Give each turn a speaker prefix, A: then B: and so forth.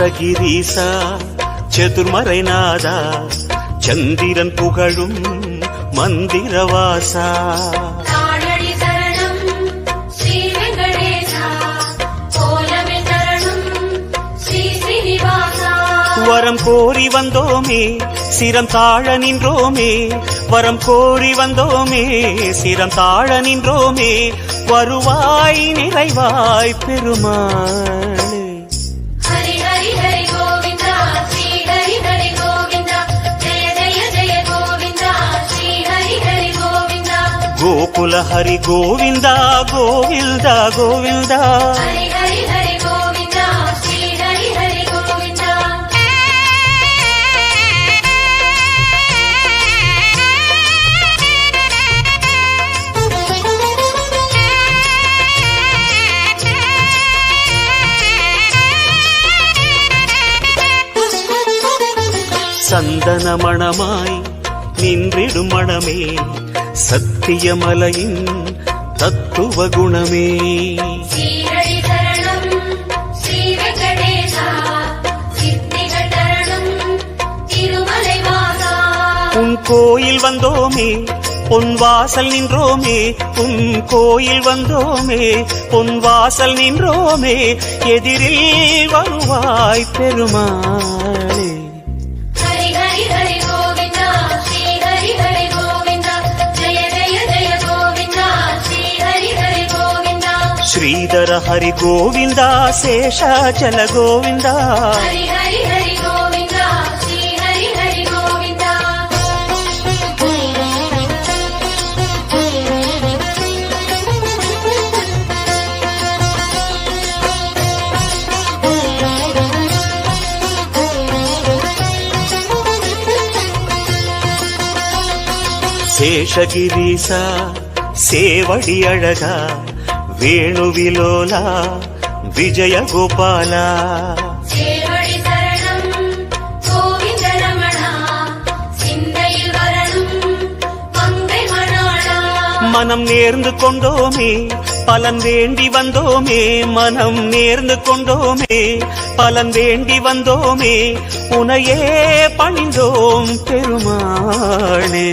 A: அஷ்டகிரீசா சதுர்மறைநாதா சந்திரன் புகழும் மந்திரவாசா வரம் கோரி வந்தோமே சிரம் தாழ நின்றோமே வரம் கோரி வந்தோமே சிரம் தாழ நின்றோமே வருவாய் நிறைவாய் பெருமாளே
B: ஹரி ஹரி ஹரி கோவிந்தா ஸ்ரீ ஹரி ஹரி கோவிந்தா ஜெய ஜெய ஜெய கோவிந்தா ஸ்ரீ ஹரி ஹரி கோவிந்தா
A: கோகுல ஹரி கோவிந்தா கோவிந்தா கோவிந்தா
B: ஹரி ஹரி ஹரி கோவிந்தா ஸ்ரீ ஹரி ஹரி கோவிந்தா
A: சந்தன மணமாய் நின்றிடும் மணமே சத்தியமலையின் தத்துவ குணமே
B: ஸ்ரீஹரி சரணம் ஸ்ரீ வெங்கடேசா சித்திகள் தரணும் திருமலை வாசா
A: உன் கோயில் வந்தோமே பொன் வாசல் நின்றோமே உன் கோயில் வந்தோமே பொன் வாசல் நின்றோமே எதிரில் வருவாய் பெருமாளே
B: ஹரி ஹரி ஹரி கோவிந்தா ஸ்ரீ ஹரி ஹரி கோவிந்தா ஜெய ஜெய ஜெய கோவிந்தா ஸ்ரீ ஹரி ஹரி கோவிந்தா
A: ஸ்ரீதர ஹரி கோவிந்தா சேஷாச்சல கோவிந்தா
B: ஹரி ஹரி ஹரி கோவிந்தா ஸ்ரீ ஹரி ஹரி கோவிந்தா
A: சேஷகிரீசா சேவடி அழகா வேணுவிலோலா விஜய கோபாலா
B: சேவடி சரணம் கோவிந்த ரமணா சிந்தையில் வரணும் மங்கை மணாளா
A: மனம் நேர்ந்து கொண்டோமே பலன் வேண்டி வந்தோமே மனம் நேர்ந்து கொண்டோமே பலன் வேண்டி வந்தோமே உனையே பணிந்தோம் பெருமாளே